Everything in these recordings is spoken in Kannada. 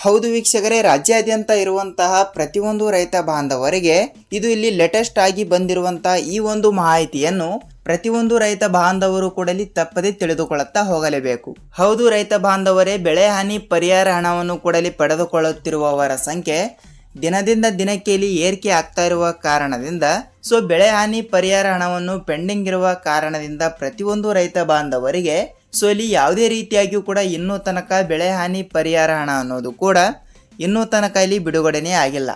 ಹೌದು ವೀಕ್ಷಕರೇ, ರಾಜ್ಯಾದ್ಯಂತ ಇರುವಂತಹ ಪ್ರತಿಯೊಂದು ರೈತ ಬಾಂಧವರಿಗೆ ಇದು ಇಲ್ಲಿ ಲೇಟೆಸ್ಟ್ ಆಗಿ ಬಂದಿರುವಂತಹ ಈ ಒಂದು ಮಾಹಿತಿಯನ್ನು ಪ್ರತಿಯೊಂದು ರೈತ ಬಾಂಧವರು ಕೂಡ ತಪ್ಪದೆ ತಿಳಿದುಕೊಳ್ಳುತ್ತಾ ಹೋಗಲೇಬೇಕು. ಹೌದು ರೈತ ಬಾಂಧವರೇ, ಬೆಳೆ ಹಾನಿ ಪರಿಹಾರ ಹಣವನ್ನು ಕೂಡ ಪಡೆದುಕೊಳ್ಳುತ್ತಿರುವವರ ಸಂಖ್ಯೆ ದಿನದಿಂದ ದಿನಕ್ಕೆ ಇಲ್ಲಿ ಏರಿಕೆ ಆಗ್ತಾ ಇರುವ ಕಾರಣದಿಂದ ಬೆಳೆ ಹಾನಿ ಪರಿಹಾರ ಹಣವನ್ನು ಪೆಂಡಿಂಗ್ ಇರುವ ಕಾರಣದಿಂದ ಪ್ರತಿಯೊಂದು ರೈತ ಬಾಂಧವರಿಗೆ ಇಲ್ಲಿ ಯಾವುದೇ ರೀತಿಯಾಗಿಯೂ ಕೂಡ ಇನ್ನೂ ತನಕ ಬೆಳೆ ಹಾನಿ ಪರಿಹಾರ ಹಣ ಅನ್ನೋದು ಕೂಡ ಇನ್ನೂ ತನಕ ಇಲ್ಲಿ ಬಿಡುಗಡೆನೇ ಆಗಿಲ್ಲ.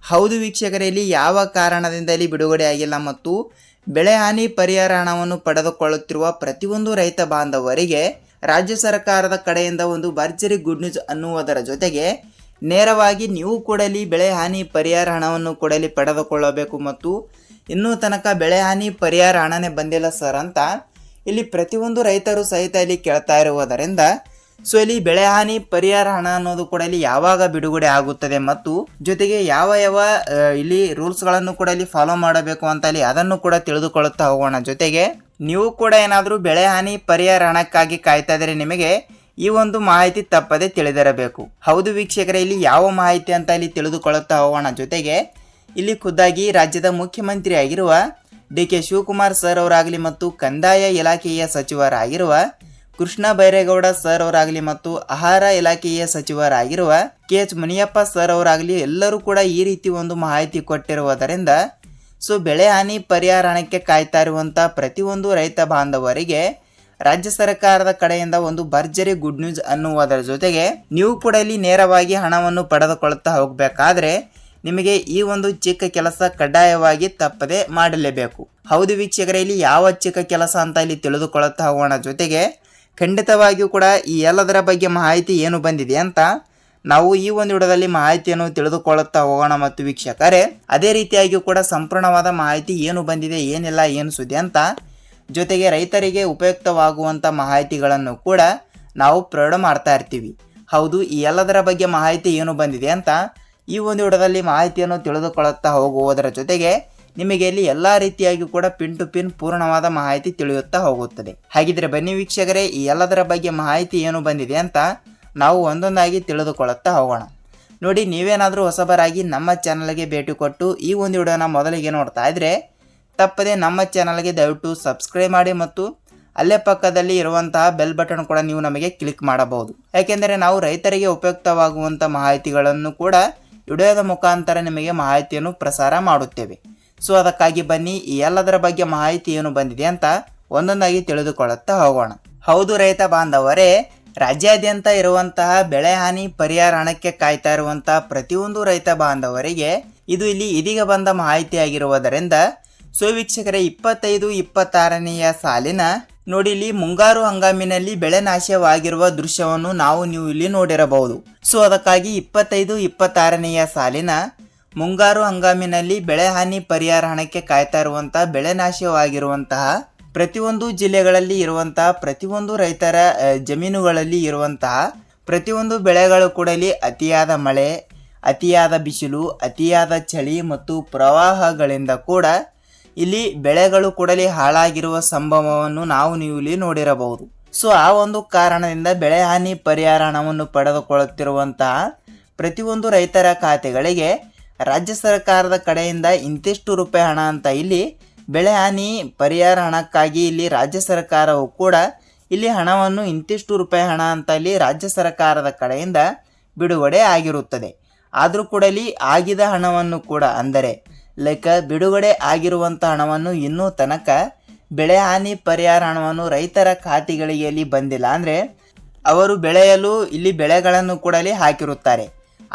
ಹೌದು ವೀಕ್ಷಕರೇ, ಇಲ್ಲಿ ಯಾವ ಕಾರಣದಿಂದ ಇಲ್ಲಿ ಬಿಡುಗಡೆ ಆಗಿಲ್ಲ ಮತ್ತು ಬೆಳೆ ಹಾನಿ ಪರಿಹಾರ ಹಣವನ್ನು ಪಡೆದುಕೊಳ್ಳುತ್ತಿರುವ ಪ್ರತಿಯೊಂದು ರೈತ ಬಾಂಧವರಿಗೆ ರಾಜ್ಯ ಸರ್ಕಾರದ ಕಡೆಯಿಂದ ಒಂದು ಭರ್ಜರಿ ಗುಡ್ ನ್ಯೂಸ್ ಅನ್ನುವುದರ ಜೊತೆಗೆ ನೇರವಾಗಿ ನೀವು ಕೂಡ ಇಲ್ಲಿ ಬೆಳೆ ಹಾನಿ ಪರಿಹಾರ ಹಣವನ್ನು ಕೂಡ ಪಡೆದುಕೊಳ್ಳಬೇಕು ಮತ್ತು ಇನ್ನೂ ತನಕ ಬೆಳೆ ಹಾನಿ ಪರಿಹಾರ ಹಣನೇ ಬಂದಿಲ್ಲ ಸರ್ ಅಂತ ಇಲ್ಲಿ ಪ್ರತಿಯೊಂದು ರೈತರು ಸಹಿತ ಇಲ್ಲಿ ಕೇಳ್ತಾ ಇರುವುದರಿಂದ ಇಲ್ಲಿ ಬೆಳೆ ಹಾನಿ ಪರಿಹಾರ ಹಣ ಅನ್ನೋದು ಕೂಡ ಇಲ್ಲಿ ಯಾವಾಗ ಬಿಡುಗಡೆ ಆಗುತ್ತದೆ ಮತ್ತು ಜೊತೆಗೆ ಯಾವ ಇಲ್ಲಿ ರೂಲ್ಸ್ಗಳನ್ನು ಕೂಡ ಇಲ್ಲಿ ಫಾಲೋ ಮಾಡಬೇಕು ಅಂತ ಇಲ್ಲಿ ಅದನ್ನು ಕೂಡ ತಿಳಿದುಕೊಳ್ಳುತ್ತಾ ಹೋಗೋಣ. ಜೊತೆಗೆ ನೀವು ಕೂಡ ಏನಾದರೂ ಬೆಳೆ ಹಾನಿ ಪರಿಹಾರ ಹಣಕ್ಕಾಗಿ ಕಾಯ್ತಾ ಇದ್ರೆ ನಿಮಗೆ ಈ ಒಂದು ಮಾಹಿತಿ ತಪ್ಪದೆ ತಿಳಿದಿರಬೇಕು. ಹೌದು ವೀಕ್ಷಕರೇ, ಇಲ್ಲಿ ಯಾವ ಮಾಹಿತಿ ಅಂತ ಇಲ್ಲಿ ತಿಳಿದುಕೊಳ್ಳುತ್ತಾ ಹೋಗೋಣ. ಜೊತೆಗೆ ಇಲ್ಲಿ ಖುದ್ದಾಗಿ ರಾಜ್ಯದ ಮುಖ್ಯಮಂತ್ರಿ ಆಗಿರುವ ಡಿ.ಕೆ. ಶಿವಕುಮಾರ್ ಸರ್ ಅವರಾಗಲಿ ಮತ್ತು ಕಂದಾಯ ಇಲಾಖೆಯ ಸಚಿವರಾಗಿರುವ ಕೃಷ್ಣ ಬೈರೇಗೌಡ ಸರ್ ಅವರಾಗಲಿ ಮತ್ತು ಆಹಾರ ಇಲಾಖೆಯ ಸಚಿವರಾಗಿರುವ ಕೆ.ಎಚ್. ಮುನಿಯಪ್ಪ ಸರ್ ಅವರಾಗಲಿ ಎಲ್ಲರೂ ಕೂಡ ಈ ರೀತಿ ಒಂದು ಮಾಹಿತಿ ಕೊಟ್ಟಿರುವುದರಿಂದ ಬೆಳೆ ಹಾನಿ ಪರಿಹಾರ ಹಣಕ್ಕೆ ಕಾಯ್ತಾ ಇರುವಂಥ ಪ್ರತಿಯೊಂದು ರೈತ ಬಾಂಧವರಿಗೆ ರಾಜ್ಯ ಸರ್ಕಾರದ ಕಡೆಯಿಂದ ಒಂದು ಭರ್ಜರಿ ಗುಡ್ ನ್ಯೂಸ್ ಅನ್ನುವುದರ ಜೊತೆಗೆ ನೀವು ಕೂಡ ಇಲ್ಲಿ ನೇರವಾಗಿ ಹಣವನ್ನು ಪಡೆದುಕೊಳ್ಳುತ್ತಾ ಹೋಗಬೇಕಾದ್ರೆ ನಿಮಗೆ ಈ ಒಂದು ಚಿಕ್ಕ ಕೆಲಸ ಕಡ್ಡಾಯವಾಗಿ ತಪ್ಪದೆ ಮಾಡಲೇಬೇಕು. ಹೌದು ವೀಕ್ಷಕರೇ, ಇಲ್ಲಿ ಯಾವ ಚಿಕ್ಕ ಕೆಲಸ ಅಂತ ಇಲ್ಲಿ ತಿಳಿದುಕೊಳ್ಳುತ್ತಾ ಹೋಗೋಣ. ಜೊತೆಗೆ ಖಂಡಿತವಾಗಿಯೂ ಕೂಡ ಈ ಎಲ್ಲದರ ಬಗ್ಗೆ ಮಾಹಿತಿ ಏನು ಬಂದಿದೆ ಅಂತ ನಾವು ಈ ಒಂದು ವಿಡಿಯೋದಲ್ಲಿ ಮಾಹಿತಿಯನ್ನು ತಿಳಿದುಕೊಳ್ಳುತ್ತಾ ಹೋಗೋಣ. ಮತ್ತು ವೀಕ್ಷಕರೇ, ಅದೇ ರೀತಿಯಾಗಿಯೂ ಕೂಡ ಸಂಪೂರ್ಣವಾದ ಮಾಹಿತಿ ಏನು ಬಂದಿದೆ, ಏನಿಲ್ಲ, ಏನು ಸುದ್ದಿ ಅಂತ ಜೊತೆಗೆ ರೈತರಿಗೆ ಉಪಯುಕ್ತವಾಗುವಂಥ ಮಾಹಿತಿಗಳನ್ನು ಕೂಡ ನಾವು ಪ್ರೊವೈಡ್ ಮಾಡ್ತಾ ಇರ್ತೀವಿ. ಹೌದು, ಈ ಎಲ್ಲದರ ಬಗ್ಗೆ ಮಾಹಿತಿ ಏನು ಬಂದಿದೆ ಅಂತ ಈ ಒಂದು ವಿಡಿಯೋದಲ್ಲಿ ಮಾಹಿತಿಯನ್ನು ತಿಳಿದುಕೊಳ್ಳುತ್ತಾ ಹೋಗುವುದರ ಜೊತೆಗೆ ನಿಮಗೆ ಇಲ್ಲಿ ಎಲ್ಲ ರೀತಿಯಾಗಿ ಕೂಡ ಪಿನ್ ಟು ಪಿನ್ ಪೂರ್ಣವಾದ ಮಾಹಿತಿ ತಿಳಿಯುತ್ತಾ ಹೋಗುತ್ತದೆ. ಹಾಗಿದ್ರೆ ಬನ್ನಿ ವೀಕ್ಷಕರೇ, ಈ ಎಲ್ಲದರ ಬಗ್ಗೆ ಮಾಹಿತಿ ಏನು ಬಂದಿದೆ ಅಂತ ನಾವು ಒಂದೊಂದಾಗಿ ತಿಳಿದುಕೊಳ್ಳುತ್ತಾ ಹೋಗೋಣ. ನೋಡಿ, ನೀವೇನಾದರೂ ಹೊಸಬರಾಗಿ ನಮ್ಮ ಚಾನಲ್ಗೆ ಭೇಟಿ ಕೊಟ್ಟು ಈ ಒಂದು ವಿಡಿಯೋನ ಮೊದಲಿಗೆ ನೋಡ್ತಾ ಇದ್ರೆ ತಪ್ಪದೆ ನಮ್ಮ ಚಾನಲ್ಗೆ ದಯವಿಟ್ಟು ಸಬ್ಸ್ಕ್ರೈಬ್ ಮಾಡಿ ಮತ್ತು ಅಲ್ಲೇ ಪಕ್ಕದಲ್ಲಿ ಇರುವಂತಹ ಬೆಲ್ ಬಟನ್ ಕೂಡ ನೀವು ನಮಗೆ ಕ್ಲಿಕ್ ಮಾಡಬಹುದು. ಯಾಕೆಂದರೆ ನಾವು ರೈತರಿಗೆ ಉಪಯುಕ್ತವಾಗುವಂಥ ಮಾಹಿತಿಗಳನ್ನು ಕೂಡ ವಿಡಿಯೋದ ಮುಖಾಂತರ ನಿಮಗೆ ಮಾಹಿತಿಯನ್ನು ಪ್ರಸಾರ ಮಾಡುತ್ತೇವೆ. ಅದಕ್ಕಾಗಿ ಬನ್ನಿ ಈ ಎಲ್ಲದರ ಬಗ್ಗೆ ಮಾಹಿತಿ ಏನು ಬಂದಿದೆ ಅಂತ ಒಂದೊಂದಾಗಿ ತಿಳಿದುಕೊಳ್ಳುತ್ತಾ ಹೋಗೋಣ. ಹೌದು ರೈತ ಬಾಂಧವರೇ, ರಾಜ್ಯಾದ್ಯಂತ ಇರುವಂತಹ ಬೆಳೆ ಹಾನಿ ಪರಿಹಾರ ಹಣಕ್ಕೆ ಕಾಯ್ತಾ ಇರುವಂತಹ ಪ್ರತಿಯೊಂದು ರೈತ ಬಾಂಧವರಿಗೆ ಇದು ಇಲ್ಲಿ ಇದೀಗ ಬಂದ ಮಾಹಿತಿ ಆಗಿರುವುದರಿಂದ ವೀಕ್ಷಕರೇ, 25-26ನೆಯ ಸಾಲಿನ ನೋಡಿ ಇಲ್ಲಿ ಮುಂಗಾರು ಹಂಗಾಮಿನಲ್ಲಿ ಬೆಳೆ ನಾಶವಾಗಿರುವ ದೃಶ್ಯವನ್ನು ನೀವು ಇಲ್ಲಿ ನೋಡಿರಬಹುದು. ಅದಕ್ಕಾಗಿ 25-26ನೆಯ ಸಾಲಿನ ಮುಂಗಾರು ಹಂಗಾಮಿನಲ್ಲಿ ಬೆಳೆ ಹಾನಿ ಪರಿಹಾರ ಹಣಕ್ಕೆ ಕಾಯ್ತಾ ಇರುವಂತಹ ಬೆಳೆ ನಾಶವಾಗಿರುವಂತಹ ಪ್ರತಿಯೊಂದು ಜಿಲ್ಲೆಗಳಲ್ಲಿ ಇರುವಂತಹ ಪ್ರತಿಯೊಂದು ರೈತರ ಜಮೀನುಗಳಲ್ಲಿ ಇರುವಂತಹ ಪ್ರತಿಯೊಂದು ಬೆಳೆಗಳು ಕೂಡ ಇಲ್ಲಿ ಅತಿಯಾದ ಮಳೆ, ಅತಿಯಾದ ಬಿಸಿಲು, ಅತಿಯಾದ ಚಳಿ ಮತ್ತು ಪ್ರವಾಹಗಳಿಂದ ಕೂಡ ಇಲ್ಲಿ ಬೆಳೆಗಳು ಕೂಡ ಹಾಳಾಗಿರುವ ಸಂಭವವನ್ನು ನೀವು ಇಲ್ಲಿ ನೋಡಿರಬಹುದು. ಆ ಒಂದು ಕಾರಣದಿಂದ ಬೆಳೆ ಹಾನಿ ಪರಿಹಾರ ಹಣವನ್ನು ಪಡೆದುಕೊಳ್ಳುತ್ತಿರುವಂತಹ ಪ್ರತಿಯೊಂದು ರೈತರ ಖಾತೆಗಳಿಗೆ ರಾಜ್ಯ ಸರ್ಕಾರದ ಕಡೆಯಿಂದ ಇಂತಿಷ್ಟು ರೂಪಾಯಿ ಹಣ ಅಂತ ಇಲ್ಲಿ ಬೆಳೆ ಹಾನಿ ಪರಿಹಾರ ಹಣಕ್ಕಾಗಿ ಇಲ್ಲಿ ರಾಜ್ಯ ಸರ್ಕಾರವು ಕೂಡ ಇಲ್ಲಿ ಹಣವನ್ನು ಇಂತಿಷ್ಟು ರೂಪಾಯಿ ಹಣ ಅಂತ ಇಲ್ಲಿ ರಾಜ್ಯ ಸರ್ಕಾರದ ಕಡೆಯಿಂದ ಬಿಡುಗಡೆ ಆಗಿರುತ್ತದೆ. ಆದರೂ ಕೂಡ ಇಲ್ಲಿ ಆಗಿದ ಹಣವನ್ನು ಕೂಡ ಅಂದರೆ ಬಿಡುಗಡೆ ಆಗಿರುವಂಥ ಹಣವನ್ನು ಇನ್ನೂ ತನಕ ಬೆಳೆ ಹಾನಿ ಪರಿಹಾರ ಹಣವನ್ನು ರೈತರ ಖಾತೆಗಳಿಗೆ ಇಲ್ಲಿ ಬಂದಿಲ್ಲ. ಅಂದರೆ ಅವರು ಬೆಳೆಯಲು ಇಲ್ಲಿ ಬೆಳೆಗಳನ್ನು ಕೂಡ ಹಾಕಿರುತ್ತಾರೆ.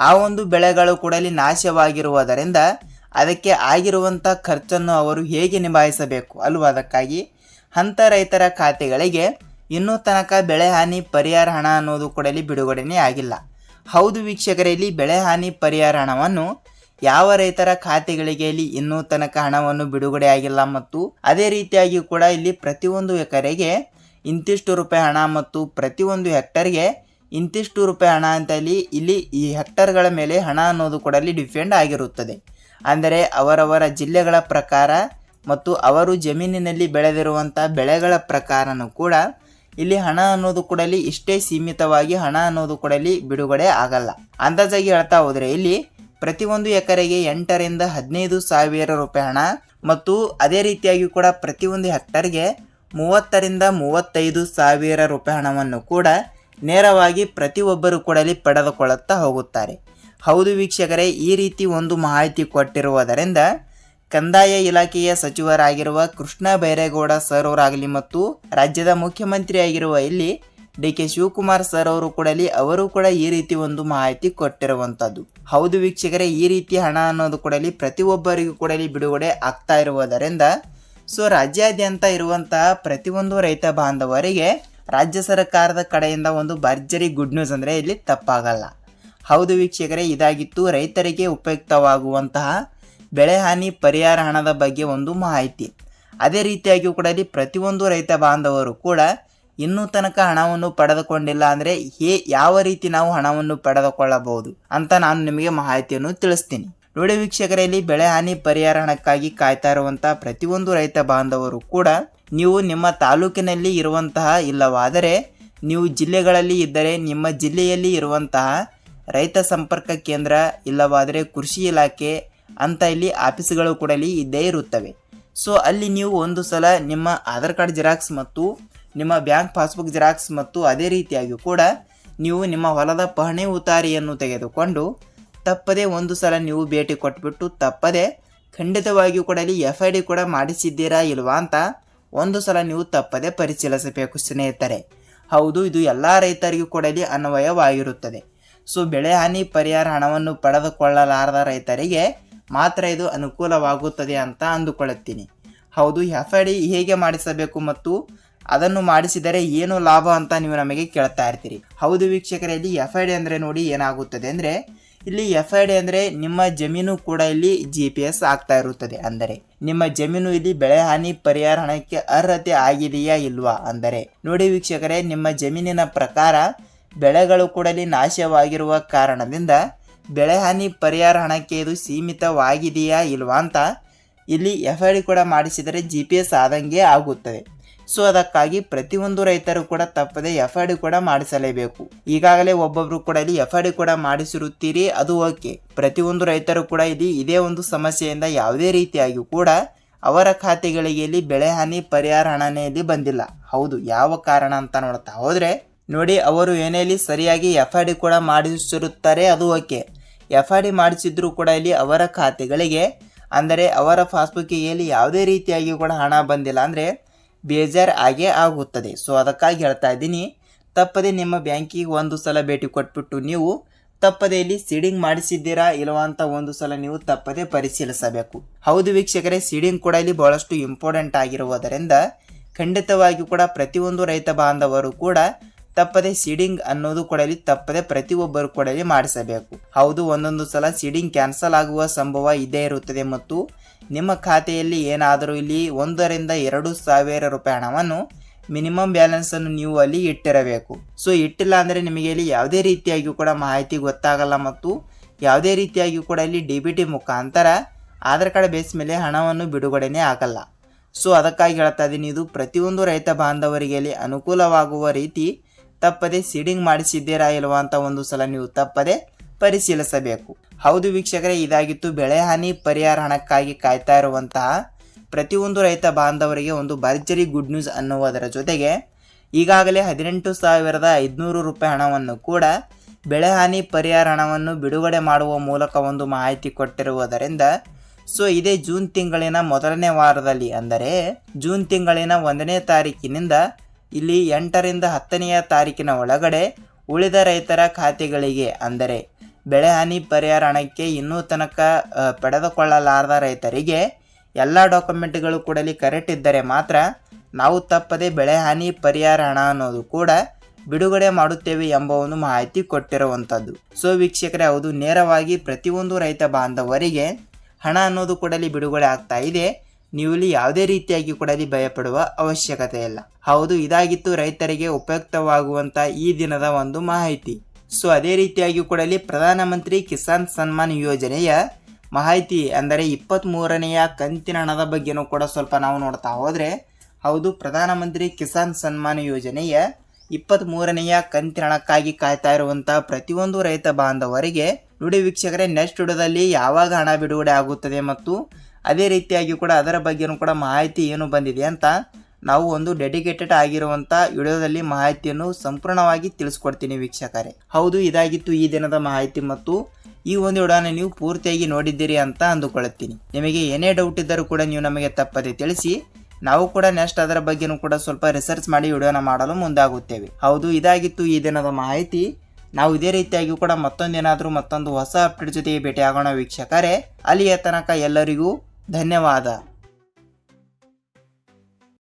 ಆ ಒಂದು ಬೆಳೆಗಳು ಕೂಡ ನಾಶವಾಗಿರುವುದರಿಂದ ಅದಕ್ಕೆ ಆಗಿರುವಂಥ ಖರ್ಚನ್ನು ಅವರು ಹೇಗೆ ನಿಭಾಯಿಸಬೇಕು ಅಲ್ವಾ? ಅದಕ್ಕಾಗಿ ಅಂಥ ರೈತರ ಖಾತೆಗಳಿಗೆ ಇನ್ನೂ ತನಕ ಬೆಳೆ ಹಾನಿ ಪರಿಹಾರ ಹಣ ಅನ್ನೋದು ಕೂಡ ಬಿಡುಗಡೆನೇ ಆಗಿಲ್ಲ. ಹೌದು ವೀಕ್ಷಕರೇ, ಇಲ್ಲಿ ಬೆಳೆ ಹಾನಿ ಪರಿಹಾರ ಹಣವನ್ನು ಯಾವ ರೈತರ ಖಾತೆಗಳಿಗೆ ಇಲ್ಲಿ ಇನ್ನೂ ತನಕ ಹಣವನ್ನು ಬಿಡುಗಡೆ ಆಗಿಲ್ಲ ಮತ್ತು ಅದೇ ರೀತಿಯಾಗಿ ಕೂಡ ಇಲ್ಲಿ ಪ್ರತಿಯೊಂದು ಎಕರೆಗೆ ಇಂತಿಷ್ಟು ರೂಪಾಯಿ ಹಣ ಮತ್ತು ಪ್ರತಿಯೊಂದು ಹೆಕ್ಟರ್ಗೆ ಇಂತಿಷ್ಟು ರೂಪಾಯಿ ಹಣ ಅಂತ ಇಲ್ಲಿ ಈ ಹೆಕ್ಟರ್ಗಳ ಮೇಲೆ ಹಣ ಅನ್ನೋದು ಕೂಡ ಡಿಪೆಂಡ್ ಆಗಿರುತ್ತದೆ. ಅಂದರೆ ಅವರವರ ಜಿಲ್ಲೆಗಳ ಪ್ರಕಾರ ಮತ್ತು ಅವರು ಜಮೀನಿನಲ್ಲಿ ಬೆಳೆದಿರುವಂಥ ಬೆಳೆಗಳ ಪ್ರಕಾರನೂ ಕೂಡ ಇಲ್ಲಿ ಹಣ ಅನ್ನೋದು ಕೂಡ ಇಲ್ಲಿ ಇಷ್ಟೇ ಸೀಮಿತವಾಗಿ ಹಣ ಅನ್ನೋದು ಕೂಡ ಇಲ್ಲಿ ಬಿಡುಗಡೆ ಆಗಲ್ಲ. ಅಂದಾಜಾಗಿ ಹೇಳ್ತಾ ಹೋದ್ರೆ ಇಲ್ಲಿ ಪ್ರತಿಯೊಂದು ಎಕರೆಗೆ 8 ರಿಂದ 15 ಸಾವಿರ ರೂಪಾಯಿ ಹಣ ಮತ್ತು ಅದೇ ರೀತಿಯಾಗಿ ಕೂಡ ಪ್ರತಿಯೊಂದು ಹೆಕ್ಟರ್ಗೆ 30 ರಿಂದ 35 ಸಾವಿರ ರೂಪಾಯಿ ಹಣವನ್ನು ಕೂಡ ನೇರವಾಗಿ ಪ್ರತಿಯೊಬ್ಬರು ಕೂಡ ಇಲ್ಲಿ ಪಡೆದುಕೊಳ್ಳುತ್ತಾ ಹೋಗುತ್ತಾರೆ. ಹೌದು ವೀಕ್ಷಕರೇ, ಈ ರೀತಿ ಒಂದು ಮಾಹಿತಿ ಕೊಟ್ಟಿರುವುದರಿಂದ ಕಂದಾಯ ಇಲಾಖೆಯ ಸಚಿವರಾಗಿರುವ ಕೃಷ್ಣ ಬೈರೇಗೌಡ ಸರ್ ಅವರಾಗಲಿ ಮತ್ತು ರಾಜ್ಯದ ಮುಖ್ಯಮಂತ್ರಿಯಾಗಿರುವ ಇಲ್ಲಿ ಡಿ.ಕೆ. ಶಿವಕುಮಾರ್ ಸರ್ ಅವರು ಕೂಡ ಅವರು ಕೂಡ ಈ ರೀತಿ ಒಂದು ಮಾಹಿತಿ ಕೊಟ್ಟಿರುವಂಥದ್ದು. ಹೌದು ವೀಕ್ಷಕರೇ, ಈ ರೀತಿ ಹಣ ಅನ್ನೋದು ಕೂಡ ಪ್ರತಿಯೊಬ್ಬರಿಗೂ ಕೂಡ ಬಿಡುಗಡೆ ಆಗ್ತಾ ಇರುವುದರಿಂದ ರಾಜ್ಯಾದ್ಯಂತ ಇರುವಂತಹ ಪ್ರತಿಯೊಂದು ರೈತ ಬಾಂಧವರಿಗೆ ರಾಜ್ಯ ಸರ್ಕಾರದ ಕಡೆಯಿಂದ ಒಂದು ಭರ್ಜರಿ ಗುಡ್ ನ್ಯೂಸ್ ಅಂದರೆ ಇಲ್ಲಿ ತಪ್ಪಾಗಲ್ಲ. ಹೌದು ವೀಕ್ಷಕರೇ, ಇದಾಗಿತ್ತು ರೈತರಿಗೆ ಉಪಯುಕ್ತವಾಗುವಂತಹ ಬೆಳೆ ಹಾನಿ ಪರಿಹಾರ ಹಣದ ಬಗ್ಗೆ ಒಂದು ಮಾಹಿತಿ. ಅದೇ ರೀತಿಯಾಗಿ ಕೂಡ ಪ್ರತಿಯೊಂದು ರೈತ ಬಾಂಧವರು ಕೂಡ ಇನ್ನೂ ತನಕ ಹಣವನ್ನು ಪಡೆದುಕೊಂಡಿಲ್ಲ ಅಂದರೆ ಯಾವ ರೀತಿ ನಾವು ಹಣವನ್ನು ಪಡೆದುಕೊಳ್ಳಬಹುದು ಅಂತ ನಾನು ನಿಮಗೆ ಮಾಹಿತಿಯನ್ನು ತಿಳಿಸ್ತೀನಿ. ನೋಡಿ ವೀಕ್ಷಕರಲ್ಲಿ, ಬೆಳೆ ಹಾನಿ ಪರಿಹಾರ ಹಣಕ್ಕಾಗಿ ಕಾಯ್ತಾ ಇರುವಂತಹ ಪ್ರತಿಯೊಂದು ರೈತ ಬಾಂಧವರು ಕೂಡ ನೀವು ನಿಮ್ಮ ತಾಲೂಕಿನಲ್ಲಿ ಇರುವಂತಹ ಇಲ್ಲವಾದರೆ ನೀವು ಜಿಲ್ಲೆಗಳಲ್ಲಿ ಇದ್ದರೆ ನಿಮ್ಮ ಜಿಲ್ಲೆಯಲ್ಲಿ ಇರುವಂತಹ ರೈತ ಸಂಪರ್ಕ ಕೇಂದ್ರ ಇಲ್ಲವಾದರೆ ಕೃಷಿ ಇಲಾಖೆ ಅಂತ ಇಲ್ಲಿ ಆಫೀಸ್ಗಳು ಕೂಡ ಇದ್ದೇ ಇರುತ್ತವೆ. ಅಲ್ಲಿ ನೀವು ಒಂದು ಸಲ ನಿಮ್ಮ ಆಧಾರ್ ಕಾರ್ಡ್ ಜೆರಾಕ್ಸ್ ಮತ್ತು ನಿಮ್ಮ ಬ್ಯಾಂಕ್ ಪಾಸ್ಬುಕ್ ಜೆರಾಕ್ಸ್ ಮತ್ತು ಅದೇ ರೀತಿಯಾಗಿ ಕೂಡ ನೀವು ನಿಮ್ಮ ಹೊಲದ ಪಹಣಿ ಉತಾರಿಯನ್ನು ತೆಗೆದುಕೊಂಡು ತಪ್ಪದೆ ಒಂದು ಸಲ ನೀವು ಭೇಟಿ ಕೊಟ್ಬಿಟ್ಟು ತಪ್ಪದೆ ಖಂಡಿತವಾಗಿಯೂ ಕೂಡ FID ಕೂಡ ಮಾಡಿಸಿದ್ದೀರಾ ಇಲ್ವಾ ಅಂತ ಒಂದು ಸಲ ನೀವು ತಪ್ಪದೆ ಪರಿಶೀಲಿಸಬೇಕು ಸ್ನೇಹಿತರೆ. ಹೌದು, ಇದು ಎಲ್ಲ ರೈತರಿಗೂ ಕೂಡ ಅನ್ವಯವಾಗಿರುತ್ತದೆ. ಬೆಳೆ ಹಾನಿ ಪರಿಹಾರ ಹಣವನ್ನು ಪಡೆದುಕೊಳ್ಳಲಾರದ ರೈತರಿಗೆ ಮಾತ್ರ ಇದು ಅನುಕೂಲವಾಗುತ್ತದೆ ಅಂತ ಅಂದುಕೊಳ್ಳುತ್ತೀನಿ. ಹೌದು, FID ಹೇಗೆ ಮಾಡಿಸಬೇಕು ಮತ್ತು ಅದನ್ನು ಮಾಡಿಸಿದರೆ ಏನು ಲಾಭ ಅಂತ ನೀವು ನಮಗೆ ಕೇಳ್ತಾ ಇರ್ತೀರಿ. ಹೌದು ವೀಕ್ಷಕರಲ್ಲಿ, FID ಅಂದರೆ ನೋಡಿ ಏನಾಗುತ್ತದೆ ಅಂದರೆ ಇಲ್ಲಿ FID ಅಂದರೆ ನಿಮ್ಮ ಜಮೀನು ಕೂಡ ಇಲ್ಲಿ GPS ಆಗ್ತಾ ಇರುತ್ತದೆ. ಅಂದರೆ ನಿಮ್ಮ ಜಮೀನು ಇಲ್ಲಿ ಬೆಳೆ ಹಾನಿ ಪರಿಹಾರ ಹಣಕ್ಕೆ ಅರ್ಹತೆ ಆಗಿದೆಯಾ ಇಲ್ವಾ ಅಂದರೆ ನೋಡಿ ವೀಕ್ಷಕರೇ, ನಿಮ್ಮ ಜಮೀನಿನ ಪ್ರಕಾರ ಬೆಳೆಗಳು ಕೂಡ ಇಲ್ಲಿ ನಾಶವಾಗಿರುವ ಕಾರಣದಿಂದ ಬೆಳೆ ಹಾನಿ ಪರಿಹಾರ ಹಣಕ್ಕೆ ಇದು ಸೀಮಿತವಾಗಿದೆಯಾ ಇಲ್ವಾ ಅಂತ ಇಲ್ಲಿ FID ಕೂಡ ಮಾಡಿಸಿದರೆ GPS ಆದಂಗೆ ಆಗುತ್ತದೆ. ಅದಕ್ಕಾಗಿ ಪ್ರತಿಯೊಂದು ರೈತರು ಕೂಡ ತಪ್ಪದೆ FID ಕೂಡ ಮಾಡಿಸಲೇಬೇಕು. ಈಗಾಗಲೇ ಒಬ್ಬೊಬ್ರು ಕೂಡ ಇಲ್ಲಿ FID ಕೂಡ ಮಾಡಿಸಿರುತ್ತೀರಿ, ಅದು ಓಕೆ. ಪ್ರತಿಯೊಂದು ರೈತರು ಕೂಡ ಇಲ್ಲಿ ಇದೇ ಒಂದು ಸಮಸ್ಯೆಯಿಂದ ಯಾವುದೇ ರೀತಿಯಾಗಿ ಕೂಡ ಅವರ ಖಾತೆಗಳಿಗೆ ಇಲ್ಲಿ ಬೆಳೆ ಹಾನಿ ಪರಿಹಾರ ಹಣನೇ ಇಲ್ಲಿ ಬಂದಿಲ್ಲ. ಹೌದು, ಯಾವ ಕಾರಣ ಅಂತ ನೋಡ್ತಾ ಹೋದ್ರೆ ನೋಡಿ, ಅವರು ಏನೇಲಿ ಸರಿಯಾಗಿ FID ಕೂಡ ಮಾಡಿಸಿರುತ್ತಾರೆ, ಅದು ಓಕೆ. FID ಮಾಡಿಸಿದ್ರು ಕೂಡ ಇಲ್ಲಿ ಅವರ ಖಾತೆಗಳಿಗೆ ಅಂದರೆ ಅವರ ಪಾಸ್ಬುಕ್ಕಿಗೆ ಯಾವುದೇ ರೀತಿಯಾಗಿ ಕೂಡ ಹಣ ಬಂದಿಲ್ಲ ಅಂದರೆ ಬೇಜಾರು ಆಗೇ ಆಗುತ್ತದೆ. ಅದಕ್ಕಾಗಿ ಹೇಳ್ತಾ ಇದ್ದೀನಿ, ತಪ್ಪದೆ ನಿಮ್ಮ ಬ್ಯಾಂಕಿಗೆ ಒಂದು ಸಲ ಭೇಟಿ ಕೊಟ್ಬಿಟ್ಟು ನೀವು ತಪ್ಪದೆ ಇಲ್ಲಿ ಸೀಡಿಂಗ್ ಮಾಡಿಸಿದ್ದೀರಾ ಇಲ್ವಾ ಅಂತ ಒಂದು ಸಲ ನೀವು ತಪ್ಪದೆ ಪರಿಶೀಲಿಸಬೇಕು. ಹೌದು ವೀಕ್ಷಕರೇ, ಸೀಡಿಂಗ್ ಕೂಡ ಇಲ್ಲಿ ಬಹಳಷ್ಟು ಇಂಪಾರ್ಟೆಂಟ್ ಆಗಿರುವುದರಿಂದ ಖಂಡಿತವಾಗಿಯೂ ಕೂಡ ಪ್ರತಿಯೊಂದು ರೈತ ಬಾಂಧವರು ಕೂಡ ತಪ್ಪದೆ ಸೀಡಿಂಗ್ ಅನ್ನೋದು ಕೂಡ ಇಲ್ಲಿ ತಪ್ಪದೆ ಪ್ರತಿಯೊಬ್ಬರು ಕೂಡ ಇಲ್ಲಿ ಮಾಡಿಸಬೇಕು. ಹೌದು, ಒಂದೊಂದು ಸಲ ಸೀಡಿಂಗ್ ಕ್ಯಾನ್ಸಲ್ ಆಗುವ ಸಂಭವ ಇದ್ದೇ ಇರುತ್ತದೆ ಮತ್ತು ನಿಮ್ಮ ಖಾತೆಯಲ್ಲಿ ಏನಾದರೂ ಇಲ್ಲಿ 1 ರಿಂದ 2 ಸಾವಿರ ರೂಪಾಯಿ ಹಣವನ್ನು ಮಿನಿಮಮ್ ಬ್ಯಾಲೆನ್ಸ್ ಅನ್ನು ನೀವು ಅಲ್ಲಿ ಇಟ್ಟಿರಬೇಕು. ಇಟ್ಟಿಲ್ಲ ಅಂದರೆ ನಿಮಗೆ ಇಲ್ಲಿ ಯಾವುದೇ ರೀತಿಯಾಗಿಯೂ ಕೂಡ ಮಾಹಿತಿ ಗೊತ್ತಾಗಲ್ಲ ಮತ್ತು ಯಾವುದೇ ರೀತಿಯಾಗಿಯೂ ಕೂಡ ಇಲ್ಲಿ DBT ಮುಖಾಂತರ ಆಧಾರ್ ಕಾರ್ಡ್ ಬೇಸ್ ಮೇಲೆ ಹಣವನ್ನು ಬಿಡುಗಡೆನೇ ಆಗಲ್ಲ. ಅದಕ್ಕಾಗಿ ಹೇಳ್ತಾ ಇದ್ದೀನಿ, ಇದು ಪ್ರತಿಯೊಂದು ರೈತ ಬಾಂಧವರಿಗೆ ಇಲ್ಲಿ ಅನುಕೂಲವಾಗುವ ರೀತಿ ತಪ್ಪದೆ ಸೀಡಿಂಗ್ ಮಾಡಿಸಿದ್ದೀರಾ ಇಲ್ವಾ ಅಂತ ಒಂದು ಸಲ ನೀವು ತಪ್ಪದೆ ಪರಿಶೀಲಿಸಬೇಕು. ಹೌದು ವೀಕ್ಷಕರೇ, ಇದಾಗಿತ್ತು ಬೆಳೆ ಹಾನಿ ಪರಿಹಾರ ಹಣಕ್ಕಾಗಿ ಕಾಯ್ತಾ ಇರುವಂತಹ ಪ್ರತಿಯೊಂದು ರೈತ ಬಾಂಧವರಿಗೆ ಒಂದು ಭರ್ಜರಿ ಗುಡ್ ನ್ಯೂಸ್ ಅನ್ನುವುದರ ಜೊತೆಗೆ ಈಗಾಗಲೇ 18,500 ರೂಪಾಯಿ ಹಣವನ್ನು ಕೂಡ ಬೆಳೆ ಹಾನಿ ಪರಿಹಾರ ಹಣವನ್ನು ಬಿಡುಗಡೆ ಮಾಡುವ ಮೂಲಕ ಒಂದು ಮಾಹಿತಿ ಕೊಟ್ಟಿರುವುದರಿಂದ ಇದೇ ಜೂನ್ ತಿಂಗಳಿನ ಮೊದಲನೇ ವಾರದಲ್ಲಿ ಅಂದರೆ ಜೂನ್ ತಿಂಗಳಿನ 1ನೇ ತಾರೀಕಿನಿಂದ ಇಲ್ಲಿ 8 ರಿಂದ 10ನೇ ತಾರೀಕಿನ ಒಳಗಡೆ ಉಳಿದ ರೈತರ ಖಾತೆಗಳಿಗೆ ಅಂದರೆ ಬೆಳೆ ಹಾನಿ ಪರಿಹಾರ ಹಣಕ್ಕೆ ಇನ್ನೂ ತನಕ ಪಡೆದುಕೊಳ್ಳಲಾರದ ರೈತರಿಗೆ ಎಲ್ಲ ಡಾಕ್ಯುಮೆಂಟ್ಗಳು ಕೂಡ ಕರೆಕ್ಟ್ ಇದ್ದರೆ ಮಾತ್ರ ನಾವು ತಪ್ಪದೆ ಬೆಳೆ ಹಾನಿ ಪರಿಹಾರ ಹಣ ಅನ್ನೋದು ಕೂಡ ಬಿಡುಗಡೆ ಮಾಡುತ್ತೇವೆ ಎಂಬ ಒಂದು ಮಾಹಿತಿ ಕೊಟ್ಟಿರುವಂಥದ್ದು. ವೀಕ್ಷಕರೇ, ಹೌದು, ನೇರವಾಗಿ ಪ್ರತಿಯೊಂದು ರೈತ ಬಾಂಧವರಿಗೆ ಹಣ ಅನ್ನೋದು ಕೂಡ ಬಿಡುಗಡೆ ಆಗ್ತಾ ಇದೆ. ನೀವು ಇಲ್ಲಿ ಯಾವುದೇ ರೀತಿಯಾಗಿ ಕೂಡ ಭಯಪಡುವ ಅವಶ್ಯಕತೆ ಇಲ್ಲ. ಹೌದು, ಇದಾಗಿತ್ತು ರೈತರಿಗೆ ಉಪಯುಕ್ತವಾಗುವಂತ ಈ ದಿನದ ಒಂದು ಮಾಹಿತಿ. ಅದೇ ರೀತಿಯಾಗಿ ಕೂಡ ಪ್ರಧಾನಮಂತ್ರಿ ಕಿಸಾನ್ ಸನ್ಮಾನ್ ಯೋಜನೆಯ ಮಾಹಿತಿ ಅಂದರೆ 23ನೇ ಕಂತಿನ ಹಣದ ಬಗ್ಗೆನೂ ಕೂಡ ಸ್ವಲ್ಪ ನಾವು ನೋಡ್ತಾ ಹೋದ್ರೆ ಹೌದು, ಪ್ರಧಾನಮಂತ್ರಿ ಕಿಸಾನ್ ಸನ್ಮಾನ ಯೋಜನೆಯ 23ನೆಯ ಕಂತಿನ ಹಣಕ್ಕಾಗಿ ಕಾಯ್ತಾ ಇರುವಂತಹ ಪ್ರತಿಯೊಂದು ರೈತ ಬಾಂಧವರಿಗೆ ನೋಡಿ ವೀಕ್ಷಕರೇ, ನೆಕ್ಸ್ಟ್ ವಿಡಿಯೋದಲ್ಲಿ ಯಾವಾಗ ಹಣ ಬಿಡುಗಡೆ ಆಗುತ್ತದೆ ಮತ್ತು ಅದೇ ರೀತಿಯಾಗಿ ಕೂಡ ಅದರ ಬಗ್ಗೆನೂ ಕೂಡ ಮಾಹಿತಿ ಏನು ಬಂದಿದೆ ಅಂತ ನಾವು ಒಂದು ಡೆಡಿಕೇಟೆಡ್ ಆಗಿರುವಂಥ ವಿಡಿಯೋದಲ್ಲಿ ಮಾಹಿತಿಯನ್ನು ಸಂಪೂರ್ಣವಾಗಿ ತಿಳಿಸ್ಕೊಡ್ತೀನಿ ವೀಕ್ಷಕರೇ. ಹೌದು, ಇದಾಗಿತ್ತು ಈ ದಿನದ ಮಾಹಿತಿ ಮತ್ತು ಈ ಒಂದು ವಿಡಿಯೋನ ನೀವು ಪೂರ್ತಿಯಾಗಿ ನೋಡಿದ್ದೀರಿ ಅಂತ ಅಂದುಕೊಳ್ಳುತ್ತೀನಿ. ನಿಮಗೆ ಏನೇ ಡೌಟ್ ಇದ್ದರೂ ಕೂಡ ನೀವು ನಮಗೆ ತಪ್ಪದೆ ತಿಳಿಸಿ, ನಾವು ಕೂಡ ನೆಕ್ಸ್ಟ್ ಅದರ ಬಗ್ಗೆನೂ ಕೂಡ ಸ್ವಲ್ಪ ರಿಸರ್ಚ್ ಮಾಡಿ ವಿಡಿಯೋನ ಮಾಡಲು ಮುಂದಾಗುತ್ತೇವೆ. ಹೌದು, ಇದಾಗಿತ್ತು ಈ ದಿನದ ಮಾಹಿತಿ. ನಾವು ಇದೇ ರೀತಿಯಾಗಿ ಕೂಡ ಮತ್ತೊಂದು ಹೊಸ ಅಪ್ಡೇಟ್ ಜೊತೆಗೆ ಭೇಟಿ ಆಗೋಣ ವೀಕ್ಷಕರೇ. ಅಲ್ಲಿಯ ತನಕ ಎಲ್ಲರಿಗೂ ಧನ್ಯವಾದ.